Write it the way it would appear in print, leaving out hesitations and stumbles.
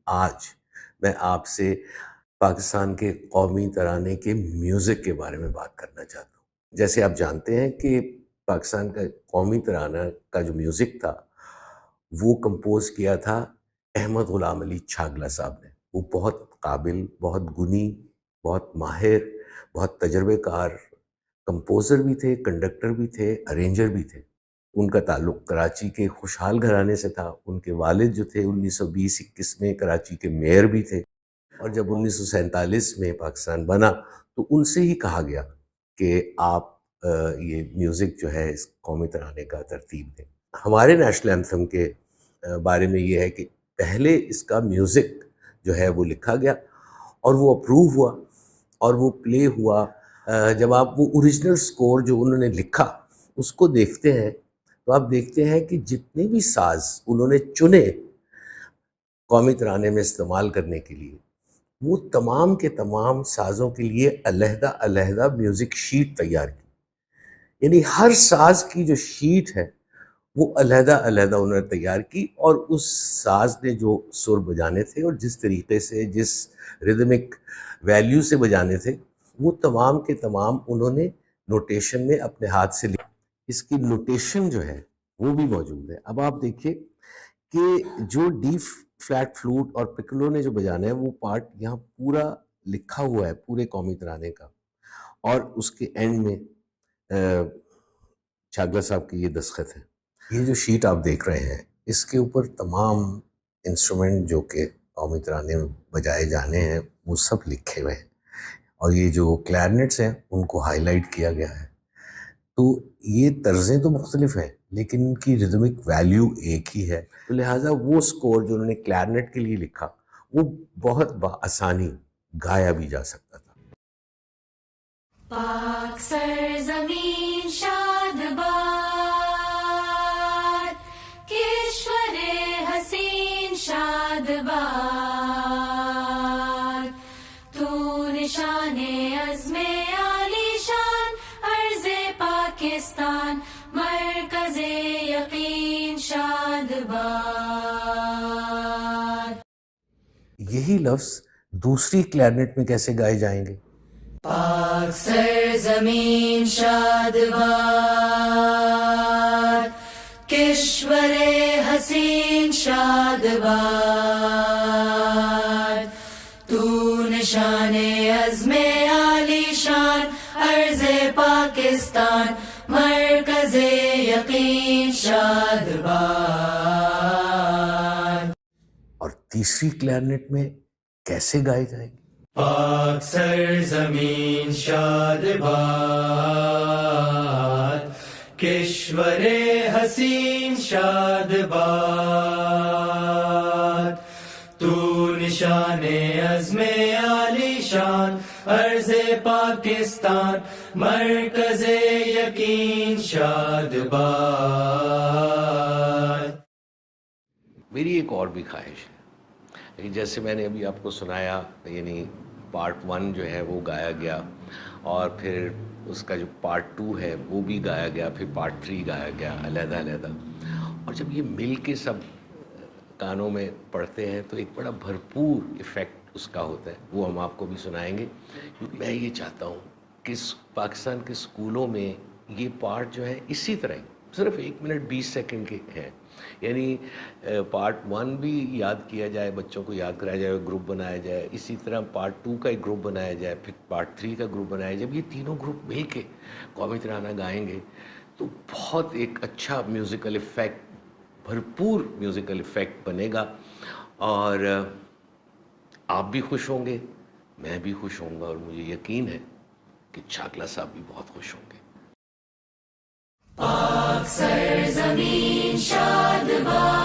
آج میں آپ سے پاکستان کے قومی ترانے کے میوزک کے بارے میں بات کرنا چاہتا ہوں۔ جیسے آپ جانتے ہیں کہ پاکستان کا قومی ترانہ کا جو میوزک تھا وہ کمپوز کیا تھا احمد غلام علی چھاگلا صاحب نے۔ وہ بہت قابل، بہت گنی، بہت ماہر، بہت تجربے کار کمپوزر بھی تھے، کنڈکٹر بھی تھے، ارینجر بھی تھے۔ ان کا تعلق کراچی کے خوشحال گھرانے سے تھا۔ ان کے والد جو تھے 1920-21 میں کراچی کے میئر بھی تھے، اور جب 1947 میں پاکستان بنا تو ان سے ہی کہا گیا کہ آپ یہ میوزک جو ہے اس قومی ترانے کا ترتیب دیں۔ ہمارے نیشنل اینتھم کے بارے میں یہ ہے کہ پہلے اس کا میوزک جو ہے وہ لکھا گیا اور وہ اپروو ہوا اور وہ پلے ہوا۔ جب آپ وہ اوریجنل سکور جو انہوں نے لکھا اس کو دیکھتے ہیں تو آپ دیکھتے ہیں کہ جتنے بھی ساز انہوں نے چنے قومی ترانے میں استعمال کرنے کے لیے، وہ تمام کے تمام سازوں کے لیے علیحدہ علیحدہ میوزک شیٹ تیار کی۔ یعنی ہر ساز کی جو شیٹ ہے وہ علیحدہ علیحدہ انہوں نے تیار کی، اور اس ساز نے جو سر بجانے تھے اور جس طریقے سے جس ریدمک ویلیو سے بجانے تھے وہ تمام کے تمام انہوں نے نوٹیشن میں اپنے ہاتھ سے لکھا۔ اس کی نوٹیشن جو ہے وہ بھی موجود ہے۔ اب آپ دیکھیے کہ جو ڈی فلیٹ فلوٹ اور پکلو نے جو بجانا ہے وہ پارٹ یہاں پورا لکھا ہوا ہے پورے قومی ترانے کا، اور اس کے اینڈ میں چھاگلا صاحب کی یہ دستخط ہے۔ یہ جو شیٹ آپ دیکھ رہے ہیں اس کے اوپر تمام انسٹرومنٹ جو کہ قومی ترانے میں بجائے جانے ہیں وہ سب لکھے ہوئے ہیں، اور یہ جو کلیرنٹس ہیں ان کو ہائی لائٹ کیا گیا ہے۔ تو یہ طرزیں تو مختلف ہیں لیکن ان کی ریدمک ویلیو ایک ہی ہے، تو لہٰذا وہ سکور جو انہوں نے کلیرنٹ کے لیے لکھا وہ بہت بآسانی گایا بھی جا سکتا تھا۔ پاک سرزمین شاد باد، کشور حسین شاد باد، تو نشان عزم عالی شان، عرض پاکستان مرکز یقین شاد باد۔ یہی لفظ دوسری کلیرنٹ میں کیسے گائے جائیں گے؟ پاک سرزمین شاد باد، کشور حسین شاد باد، تو نشان عزم عالی شان، عرض پاکستان مرکز یقین شاد باد۔ اور تیسری کلیرنٹ میں کیسے گائے جائیں گے؟ پاک سرزمین شاد باد، کشور حسین شاد باد، تو نشان عزم عالی شان، عرض پاکستان مرکز یقین شاد باد۔ میری ایک اور بھی خواہش ہے، جیسے میں نے ابھی آپ کو سنایا، یعنی پارٹ 1 جو ہے وہ گایا گیا، اور پھر اس کا جو پارٹ 2 ہے وہ بھی گایا گیا، پھر پارٹ 3 گایا گیا علیحدہ علیحدہ، اور جب یہ مل کے سب کانوں میں پڑھتے ہیں تو ایک بڑا بھرپور ایفیکٹ اس کا ہوتا ہے، وہ ہم آپ کو بھی سنائیں گے۔ میں یہ چاہتا ہوں کہ پاکستان کے اسکولوں میں یہ پارٹ جو ہے اسی طرح صرف 1 منٹ 20 سیکنڈ کے ہیں، یعنی پارٹ 1 بھی یاد کیا جائے، بچوں کو یاد کرایا جائے، گروپ بنایا جائے، اسی طرح پارٹ 2 کا ایک گروپ بنایا جائے، پھر پارٹ 3 کا گروپ بنایا جائے۔ جب یہ تینوں گروپ مل کے قومی ترانہ گائیں گے تو بہت ایک اچھا میوزیکل ایفیکٹ، بھرپور میوزیکل ایفیکٹ بنے گا، اور آپ بھی خوش ہوں گے، میں بھی خوش ہوں گا، اور مجھے یقین ہے کہ چھاگلا صاحب بھی بہت خوش ہوں گے۔ پاک سرزمین شاد باد۔